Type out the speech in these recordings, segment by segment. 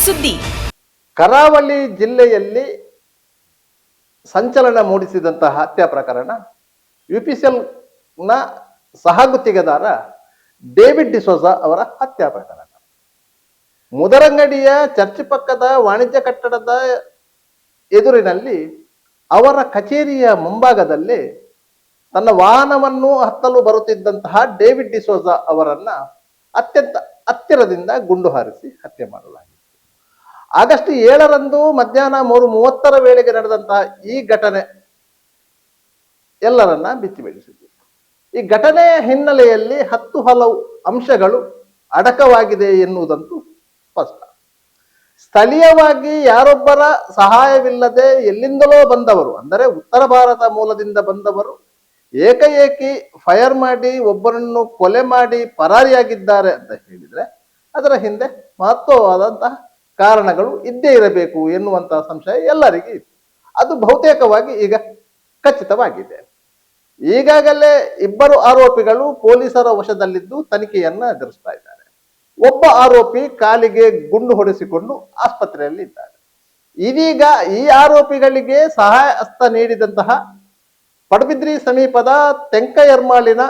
ಸುದ್ದಿ. ಕರಾವಳಿ ಜಿಲ್ಲೆಯಲ್ಲಿ ಸಂಚಲನ ಮೂಡಿಸಿದಂತಹ ಹತ್ಯಾ ಪ್ರಕರಣ, ಯುಪಿಸಿಎಲ್ನ ಸಹಗುತ್ತಿಗೆದಾರ ಡೇವಿಡ್ ಡಿಸೋಜಾ ಅವರ ಹತ್ಯಾ ಪ್ರಕರಣ. ಮುದರಂಗಡಿಯ ಚರ್ಚ್ ಪಕ್ಕದ ವಾಣಿಜ್ಯ ಕಟ್ಟಡದ ಎದುರಿನಲ್ಲಿ ಅವರ ಕಚೇರಿಯ ಮುಂಭಾಗದಲ್ಲಿ ತನ್ನ ವಾಹನವನ್ನು ಹತ್ತಲು ಬರುತ್ತಿದ್ದಂತಹ ಡೇವಿಡ್ ಡಿಸೋಜಾ ಅವರನ್ನ ಅತ್ಯಂತ ಹತ್ತಿರದಿಂದ ಗುಂಡು ಹಾರಿಸಿ ಹತ್ಯೆ ಮಾಡಲಾಗಿತ್ತು. ಆಗಸ್ಟ್ 7ರಂದು ಮಧ್ಯಾಹ್ನ 3:30 ವೇಳೆಗೆ ನಡೆದಂತಹ ಈ ಘಟನೆ ಎಲ್ಲರನ್ನ ಬಿಚ್ಚಿ ಬೀಳಿಸಿತು. ಈ ಘಟನೆಯ ಹಿನ್ನೆಲೆಯಲ್ಲಿ ಹಲವು ಅಂಶಗಳು ಅಡಕವಾಗಿದೆ ಎನ್ನುವುದಂತೂ ಸ್ಪಷ್ಟ. ಸ್ಥಳೀಯವಾಗಿ ಯಾರೊಬ್ಬರ ಸಹಾಯವಿಲ್ಲದೆ ಎಲ್ಲಿಂದಲೋ ಬಂದವರು, ಅಂದರೆ ಉತ್ತರ ಭಾರತ ಮೂಲದಿಂದ ಬಂದವರು ಏಕಾಏಕಿ ಫೈರ್ ಮಾಡಿ ಒಬ್ಬರನ್ನು ಕೊಲೆ ಮಾಡಿ ಪರಾರಿಯಾಗಿದ್ದಾರೆ ಅಂತ ಹೇಳಿದ್ರೆ ಅದರ ಹಿಂದೆ ಮಹತ್ವವಾದಂತಹ ಕಾರಣಗಳು ಇದ್ದೇ ಇರಬೇಕು ಎನ್ನುವಂತಹ ಸಂಶಯ ಎಲ್ಲರಿಗೂ ಇತ್ತು. ಅದು ಬಹುತೇಕವಾಗಿ ಈಗ ಖಚಿತವಾಗಿದೆ. ಈಗಾಗಲೇ ಇಬ್ಬರು ಆರೋಪಿಗಳು ಪೊಲೀಸರ ವಶದಲ್ಲಿದ್ದು ತನಿಖೆಯನ್ನ ಎದುರಿಸ್ತಾ ಇದ್ದಾರೆ. ಒಬ್ಬ ಆರೋಪಿ ಕಾಲಿಗೆ ಗುಂಡು ಹೊಡೆಸಿಕೊಂಡು ಆಸ್ಪತ್ರೆಯಲ್ಲಿ ಇದ್ದಾರೆ. ಇದೀಗ ಈ ಆರೋಪಿಗಳಿಗೆ ಸಹಾಯ ಹಸ್ತ ನೀಡಿದಂತಹ ಪಡುಬಿದ್ರಿ ಸಮೀಪದ ತೆಂಕಯರ್ಮಾಳಿನ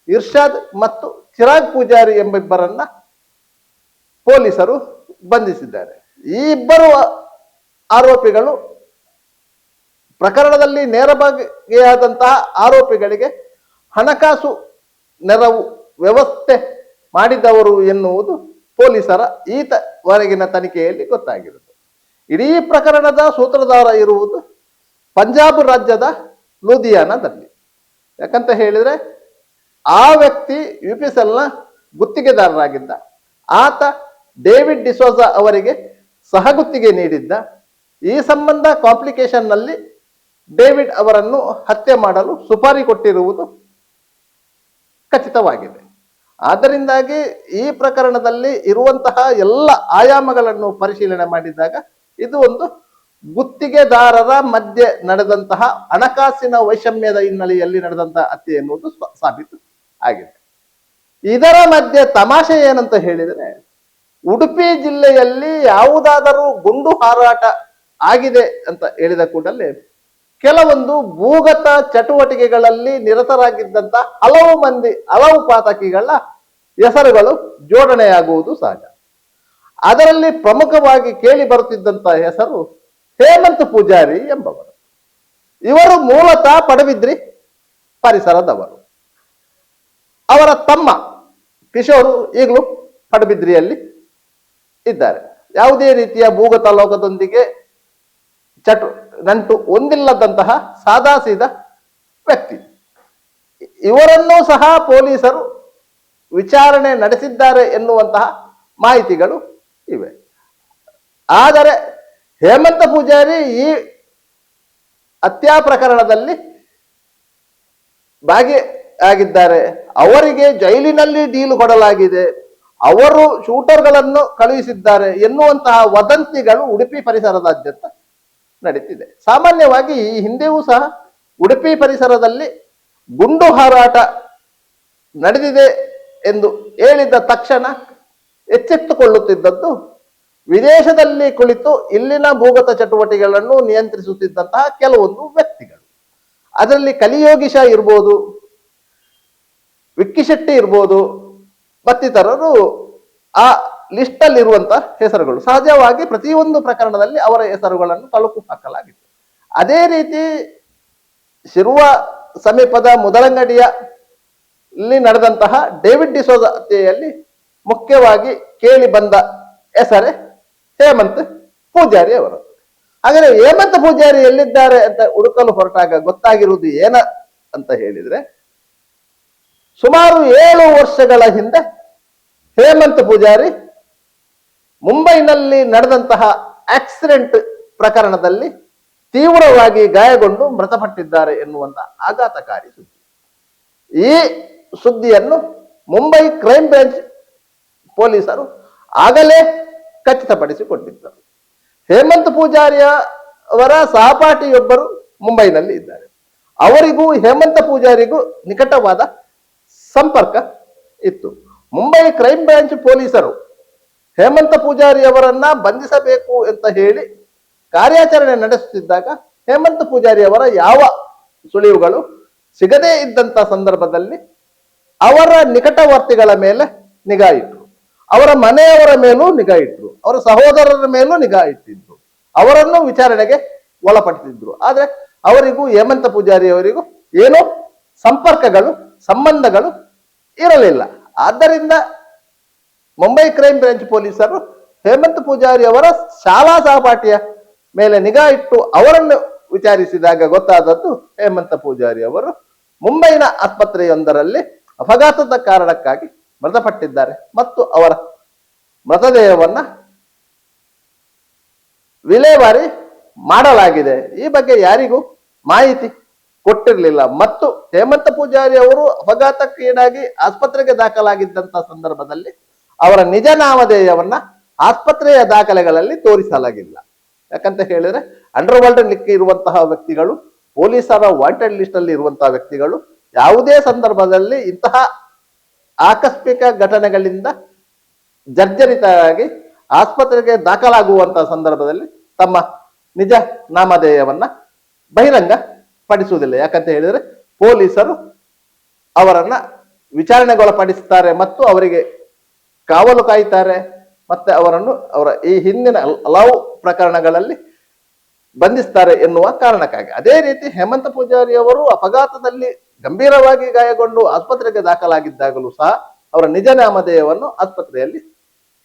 ಇರ್ಷಾದ್ ಮತ್ತು ಚಿರಾಗ್ ಪೂಜಾರಿ ಎಂಬಿಬ್ಬರನ್ನ ಪೊಲೀಸರು ಬಂಧಿಸಿದ್ದಾರೆ. ಈ ಇಬ್ಬರು ಆರೋಪಿಗಳು ಪ್ರಕರಣದಲ್ಲಿ ನೇರಭಾಗಿಯಾದಂತಹ ಆರೋಪಿಗಳಿಗೆ ಹಣಕಾಸು ನೆರವು ವ್ಯವಸ್ಥೆ ಮಾಡಿದವರು ಎನ್ನುವುದು ಪೊಲೀಸರ ಈವರೆಗಿನ ತನಿಖೆಯಲ್ಲಿ ಗೊತ್ತಾಗಿರುತ್ತದೆ. ಇಡೀ ಪ್ರಕರಣದ ಸೂತ್ರಧಾರ ಇರುವುದು ಪಂಜಾಬ್ ರಾಜ್ಯದ ಲೂಧಿಯಾನದಲ್ಲಿ. ಯಾಕಂತ ಹೇಳಿದ್ರೆ ಆ ವ್ಯಕ್ತಿ ಯುಪಿಎಸ್ಎಲ್ನ ಗುತ್ತಿಗೆದಾರರಾಗಿದ್ದ. ಆತ ಡೇವಿಡ್ ಡಿಸೋಜಾ ಅವರಿಗೆ ಸಹಗುತ್ತಿಗೆ ನೀಡಿದ್ದ. ಈ ಸಂಬಂಧ ಕಾಂಪ್ಲಿಕೇಶನ್ ನಲ್ಲಿ ಡೇವಿಡ್ ಅವರನ್ನು ಹತ್ಯೆ ಮಾಡಲು ಸುಪಾರಿ ಕೊಟ್ಟಿರುವುದು ಖಚಿತವಾಗಿದೆ. ಆದ್ದರಿಂದಾಗಿ ಈ ಪ್ರಕರಣದಲ್ಲಿ ಇರುವಂತಹ ಎಲ್ಲ ಆಯಾಮಗಳನ್ನು ಪರಿಶೀಲನೆ ಮಾಡಿದಾಗ ಇದು ಒಂದು ಗುತ್ತಿಗೆದಾರರ ಮಧ್ಯೆ ನಡೆದಂತಹ ಹಣಕಾಸಿನ ವೈಷಮ್ಯದ ಹಿನ್ನೆಲೆಯಲ್ಲಿ ನಡೆದಂತಹ ಹತ್ಯೆ ಎನ್ನುವುದು ಸಾಬೀತು ಆಗಿದೆ. ಇದರ ಮಧ್ಯೆ ತಮಾಷೆ ಏನಂತ ಹೇಳಿದರೆ, ಉಡುಪಿ ಜಿಲ್ಲೆಯಲ್ಲಿ ಯಾವುದಾದರೂ ಗುಂಡು ಹಾರಾಟ ಆಗಿದೆ ಅಂತ ಹೇಳಿದ ಕೂಡಲೇ ಕೆಲವೊಂದು ಭೂಗತ ಚಟುವಟಿಕೆಗಳಲ್ಲಿ ನಿರತರಾಗಿದ್ದಂತ ಹಲವು ಪಾತಕಿಗಳ ಹೆಸರುಗಳು ಜೋಡಣೆಯಾಗುವುದು ಸಹಜ. ಅದರಲ್ಲಿ ಪ್ರಮುಖವಾಗಿ ಕೇಳಿ ಬರುತ್ತಿದ್ದಂತಹ ಹೆಸರು ಹೇಮಂತ್ ಪೂಜಾರಿ ಎಂಬವರು. ಇವರು ಮೂಲತಃ ಪಡುಬಿದ್ರಿ ಪರಿಸರದವರು. ಅವರ ತಮ್ಮ ಕಿಶೋರ್ ಈಗಲೂ ಪಡುಬಿದ್ರಿಯಲ್ಲಿ ಇದ್ದಾರೆ. ಯಾವುದೇ ರೀತಿಯ ಭೂಗತ ಲೋಕದೊಂದಿಗೆ ನಂಟು ಹೊಂದಿಲ್ಲದಂತಹ ಸಾದಾಸೀದ ವ್ಯಕ್ತಿ. ಇವರನ್ನೂ ಸಹ ಪೊಲೀಸರು ವಿಚಾರಣೆ ನಡೆಸಿದ್ದಾರೆ ಎನ್ನುವಂತಹ ಮಾಹಿತಿಗಳು ಇವೆ. ಆದರೆ ಹೇಮಂತ ಪೂಜಾರಿ ಈ ಹತ್ಯಾ ಪ್ರಕರಣದಲ್ಲಿ ಭಾಗಿಯಾಗಿದ್ದಾರೆ. ಅವರಿಗೆ ಜೈಲಿನಲ್ಲಿ ಡೀಲು ಕೊಡಲಾಗಿದೆ, ಅವರು ಶೂಟರ್ಗಳನ್ನು ಕಳುಹಿಸಿದ್ದಾರೆ ಎನ್ನುವಂತಹ ವದಂತಿಗಳು ಉಡುಪಿ ಪರಿಸರದಾದ್ಯಂತ ನಡೀತಿದೆ. ಸಾಮಾನ್ಯವಾಗಿ ಈ ಹಿಂದೆಯೂ ಸಹ ಉಡುಪಿ ಪರಿಸರದಲ್ಲಿ ಗುಂಡು ಹಾರಾಟ ನಡೆದಿದೆ ಎಂದು ಹೇಳಿದ ತಕ್ಷಣ ಎಚ್ಚೆತ್ತುಕೊಳ್ಳುತ್ತಿದ್ದದ್ದು ವಿದೇಶದಲ್ಲಿ ಕುಳಿತು ಇಲ್ಲಿನ ಭೂಗತ ಚಟುವಟಿಕೆಗಳನ್ನು ನಿಯಂತ್ರಿಸುತ್ತಿದ್ದಂತಹ ಕೆಲವೊಂದು ವ್ಯಕ್ತಿಗಳು. ಅದರಲ್ಲಿ ಕಲಿಯೋಗಿಶ ಇರ್ಬೋದು, ವಿಕ್ಕಿ ಶೆಟ್ಟಿ ಇರ್ಬೋದು, ಮತ್ತಿತರರು ಆ ಲಿಸ್ಟ್ ಅಲ್ಲಿ ಇರುವಂತಹ ಹೆಸರುಗಳು. ಸಹಜವಾಗಿ ಪ್ರತಿಯೊಂದು ಪ್ರಕರಣದಲ್ಲಿ ಅವರ ಹೆಸರುಗಳನ್ನು ತಳುಕು ಹಾಕಲಾಗಿತ್ತು. ಅದೇ ರೀತಿ ಶಿರುವ ಸಮೀಪದ ಮುದರಂಗಡಿಯಲ್ಲಿ ನಡೆದಂತಹ ಡೇವಿಡ್ ಡಿಸೋಜಾ ಹತ್ಯೆಯಲ್ಲಿ ಮುಖ್ಯವಾಗಿ ಕೇಳಿ ಬಂದ ಹೆಸರೇ ಹೇಮಂತ್ ಪೂಜಾರಿ ಅವರು. ಹಾಗಾದ್ರೆ ಹೇಮಂತ್ ಪೂಜಾರಿ ಎಲ್ಲಿದ್ದಾರೆ ಅಂತ ಹುಡುಕಲು ಹೊರಟಾಗ ಗೊತ್ತಾಗಿರುವುದು ಏನ ಅಂತ ಹೇಳಿದ್ರೆ, ಸುಮಾರು 7 ವರ್ಷಗಳ ಹಿಂದೆ ಹೇಮಂತ್ ಪೂಜಾರಿ ಮುಂಬೈನಲ್ಲಿ ನಡೆದಂತಹ ಆಕ್ಸಿಡೆಂಟ್ ಪ್ರಕರಣದಲ್ಲಿ ತೀವ್ರವಾಗಿ ಗಾಯಗೊಂಡು ಮೃತಪಟ್ಟಿದ್ದಾರೆ ಎನ್ನುವಂತ ಆಘಾತಕಾರಿ ಸುದ್ದಿ. ಈ ಸುದ್ದಿಯನ್ನು ಮುಂಬೈ ಕ್ರೈಮ್ ಬ್ರಾಂಚ್ ಪೊಲೀಸರು ಆಗಲೇ ಖಚಿತಪಡಿಸಿಕೊಂಡಿದ್ದರು. ಹೇಮಂತ್ ಪೂಜಾರಿಯ ಅವರ ಸಹಪಾಠಿಯೊಬ್ಬರು ಮುಂಬೈನಲ್ಲಿ ಇದ್ದಾರೆ. ಅವರಿಗೂ ಹೇಮಂತ ಪೂಜಾರಿಗೂ ನಿಕಟವಾದ ಸಂಪರ್ಕ ಇತ್ತು. ಮುಂಬೈ ಕ್ರೈಮ್ ಬ್ರಾಂಚ್ ಪೊಲೀಸರು ಹೇಮಂತ ಪೂಜಾರಿ ಅವರನ್ನ ಬಂಧಿಸಬೇಕು ಅಂತ ಹೇಳಿ ಕಾರ್ಯಾಚರಣೆ ನಡೆಸುತ್ತಿದ್ದಾಗ ಹೇಮಂತ ಪೂಜಾರಿ ಅವರ ಯಾವ ಸುಳಿವುಗಳು ಸಿಗದೇ ಇದ್ದಂತ ಸಂದರ್ಭದಲ್ಲಿ ಅವರ ನಿಕಟವರ್ತಿಗಳ ಮೇಲೆ ನಿಗಾ ಇಟ್ರು, ಅವರ ಮನೆಯವರ ಮೇಲೂ ನಿಗಾ ಇಟ್ರು, ಅವರ ಸಹೋದರರ ಮೇಲೂ ನಿಗಾ ಇಟ್ಟಿದ್ರು, ಅವರನ್ನು ವಿಚಾರಣೆಗೆ ಒಳಪಡಿಸಿದ್ರು. ಆದ್ರೆ ಅವರಿಗೂ ಹೇಮಂತ ಪೂಜಾರಿ ಅವರಿಗೂ ಏನೋ ಸಂಪರ್ಕಗಳು ಸಂಬಂಧಗಳು ಇರಲಿಲ್ಲ. ಆದ್ದರಿಂದ ಮುಂಬೈ ಕ್ರೈಮ್ ಬ್ರಾಂಚ್ ಪೊಲೀಸರು ಹೇಮಂತ್ ಪೂಜಾರಿ ಅವರ ಶಾಲಾ ಸಹಪಾಠಿಯ ಮೇಲೆ ನಿಗಾ ಇಟ್ಟು ಅವರನ್ನು ವಿಚಾರಿಸಿದಾಗ ಗೊತ್ತಾದದ್ದು ಹೇಮಂತ ಪೂಜಾರಿ ಅವರು ಮುಂಬೈನ ಆಸ್ಪತ್ರೆಯೊಂದರಲ್ಲಿ ಅಪಘಾತದ ಕಾರಣಕ್ಕಾಗಿ ಮೃತಪಟ್ಟಿದ್ದಾರೆ ಮತ್ತು ಅವರ ಮೃತದೇಹವನ್ನ ವಿಲೇವಾರಿ ಮಾಡಲಾಗಿದೆ. ಈ ಬಗ್ಗೆ ಯಾರಿಗೂ ಮಾಹಿತಿ ಕೊಟ್ಟಿರಲಿಲ್ಲ ಮತ್ತು ಹೇಮಂತ ಪೂಜಾರಿ ಅವರು ಅಪಘಾತಕ್ಕೀಡಾಗಿ ಆಸ್ಪತ್ರೆಗೆ ದಾಖಲಾಗಿದ್ದಂತ ಸಂದರ್ಭದಲ್ಲಿ ಅವರ ನಿಜ ನಾಮಧೇಯವನ್ನ ಆಸ್ಪತ್ರೆಯ ದಾಖಲೆಗಳಲ್ಲಿ ತೋರಿಸಲಾಗಿಲ್ಲ. ಯಾಕಂತ ಹೇಳಿದ್ರೆ ಅಂಡರ್ ವರ್ಲ್ಡ್ ಲಿಕ್ ಇರುವಂತಹ ವ್ಯಕ್ತಿಗಳು, ಪೊಲೀಸರ ವಾಂಟೆಡ್ ಲಿಸ್ಟ್ ಅಲ್ಲಿ ಇರುವಂತಹ ವ್ಯಕ್ತಿಗಳು ಯಾವುದೇ ಸಂದರ್ಭದಲ್ಲಿ ಇಂತಹ ಆಕಸ್ಮಿಕ ಘಟನೆಗಳಿಂದ ಜರ್ಜರಿತರಾಗಿ ಆಸ್ಪತ್ರೆಗೆ ದಾಖಲಾಗುವಂತಹ ಸಂದರ್ಭದಲ್ಲಿ ತಮ್ಮ ನಿಜ ನಾಮಧೇಯವನ್ನ ಬಹಿರಂಗ ಪಡಿಸುವುದಿಲ್ಲ. ಯಾಕಂತ ಹೇಳಿದ್ರೆ ಪೊಲೀಸರು ಅವರನ್ನ ವಿಚಾರಣೆಗೊಳಪಡಿಸ್ತಾರೆ ಮತ್ತು ಅವರಿಗೆ ಕಾವಲು ಕಾಯ್ತಾರೆ ಮತ್ತೆ ಅವರನ್ನು ಅವರ ಈ ಹಿಂದಿನ ಹಲವು ಪ್ರಕರಣಗಳಲ್ಲಿ ಬಂಧಿಸ್ತಾರೆ ಎನ್ನುವ ಕಾರಣಕ್ಕಾಗಿ. ಅದೇ ರೀತಿ ಹೇಮಂತ ಪೂಜಾರಿ ಅವರು ಅಪಘಾತದಲ್ಲಿ ಗಂಭೀರವಾಗಿ ಗಾಯಗೊಂಡು ಆಸ್ಪತ್ರೆಗೆ ದಾಖಲಾಗಿದ್ದಾಗಲೂ ಸಹ ಅವರ ನಿಜ ನಾಮಧೇಯವನ್ನು ಆಸ್ಪತ್ರೆಯಲ್ಲಿ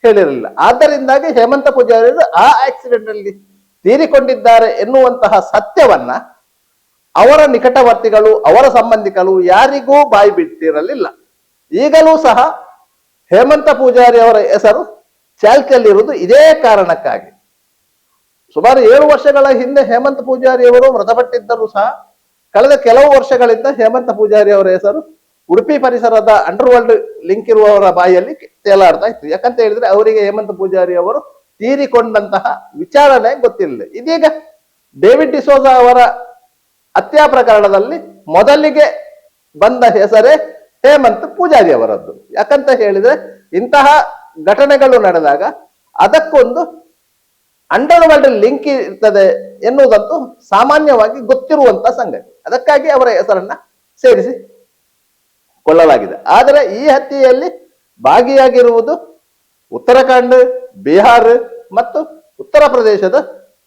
ಹೇಳಿರಲಿಲ್ಲ. ಆದ್ದರಿಂದಾಗಿ ಹೇಮಂತ ಪೂಜಾರಿ ಆ ಆಕ್ಸಿಡೆಂಟ್ ಅಲ್ಲಿ ತೀರಿಕೊಂಡಿದ್ದಾರೆ ಎನ್ನುವಂತಹ ಸತ್ಯವನ್ನ ಅವರ ನಿಕಟವರ್ತಿಗಳು, ಅವರ ಸಂಬಂಧಿಕರು ಯಾರಿಗೂ ಬಾಯಿ ಬಿಟ್ಟಿರಲಿಲ್ಲ. ಈಗಲೂ ಸಹ ಹೇಮಂತ ಪೂಜಾರಿ ಅವರ ಹೆಸರು ಚಾಲ್ತಿಯಲ್ಲಿರುವುದು ಇದೇ ಕಾರಣಕ್ಕಾಗಿ. ಸುಮಾರು 7 ವರ್ಷಗಳ ಹಿಂದೆ ಹೇಮಂತ ಪೂಜಾರಿ ಅವರು ಮೃತಪಟ್ಟಿದ್ದರೂ ಸಹ ಕಳೆದ ಕೆಲವು ವರ್ಷಗಳಿಂದ ಹೇಮಂತ ಪೂಜಾರಿ ಅವರ ಹೆಸರು ಉಡುಪಿ ಪರಿಸರದ ಅಂಡರ್ ವರ್ಲ್ಡ್ ಲಿಂಕ್ ಇರುವವರ ಬಾಯಲ್ಲಿ ತೇಲಾಡ್ತಾ ಇತ್ತು. ಯಾಕಂತ ಹೇಳಿದ್ರೆ ಅವರಿಗೆ ಹೇಮಂತ ಪೂಜಾರಿ ಅವರು ತೀರಿಕೊಂಡಂತಹ ವಿಚಾರಣೆ ಗೊತ್ತಿರಲಿಲ್ಲ. ಇದೀಗ ಡೇವಿಡ್ ಡಿಸೋಜ ಅವರ ಹತ್ಯಾ ಪ್ರಕರಣದಲ್ಲಿ ಮೊದಲಿಗೆ ಬಂದ ಹೆಸರೇ ಹೇಮಂತ್ ಪೂಜಾರಿ ಅವರದ್ದು. ಯಾಕಂತ ಹೇಳಿದ್ರೆ ಇಂತಹ ಘಟನೆಗಳು ನಡೆದಾಗ ಅದಕ್ಕೊಂದು ಅಂಡರ್ ವರ್ಲ್ಡ್ ಲಿಂಕ್ ಇರ್ತದೆ ಎನ್ನುವುದಂತೂ ಸಾಮಾನ್ಯವಾಗಿ ಗೊತ್ತಿರುವಂತಹ ಸಂಗತಿ. ಅದಕ್ಕಾಗಿ ಅವರ ಹೆಸರನ್ನ ಸೇರಿಸಿ ಕೊಳ್ಳಲಾಗಿದೆ. ಆದರೆ ಈ ಹತ್ಯೆಯಲ್ಲಿ ಭಾಗಿಯಾಗಿರುವುದು ಉತ್ತರಾಖಂಡ್, ಬಿಹಾರ್ ಮತ್ತು ಉತ್ತರ ಪ್ರದೇಶದ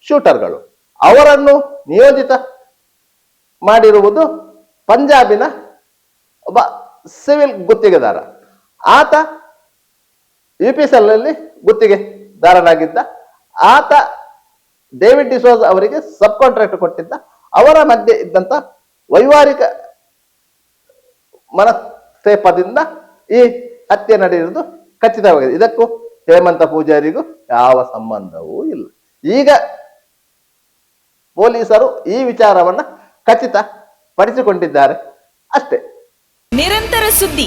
ಶೂಟರ್ಗಳು. ಅವರನ್ನು ನಿಯೋಜಿತ ಮಾಡಿರುವುದು ಪಂಜಾಬಿನ ಒಬ್ಬ ಸಿವಿಲ್ ಗುತ್ತಿಗೆದಾರ. ಆತ UPSL ನಲ್ಲಿ ಗುತ್ತಿಗೆದಾರನಾಗಿದ್ದ. ಆತ ಡೇವಿಡ್ ಡಿಸೋಜ್ ಅವರಿಗೆ ಸಬ್ ಕಾಂಟ್ರಾಕ್ಟ್ ಕೊಟ್ಟಿದ್ದ. ಅವರ ಮಧ್ಯೆ ಇದ್ದಂತ ವೈವಾಹಿಕ ಮನಸ್ತೇಪದಿಂದ ಈ ಹತ್ಯೆ ನಡೆಯುವುದು ಖಚಿತವಾಗಿದೆ. ಇದಕ್ಕೂ ಹೇಮಂತ ಪೂಜಾರಿಗೂ ಯಾವ ಸಂಬಂಧವೂ ಇಲ್ಲ. ಈಗ ಪೊಲೀಸರು ಈ ವಿಚಾರವನ್ನ ಖಚಿತ ಪಡಿಸಿಕೊಂಡಿದ್ದಾರೆ ಅಷ್ಟೇ. ನಿರಂತರ ಸುದ್ದಿ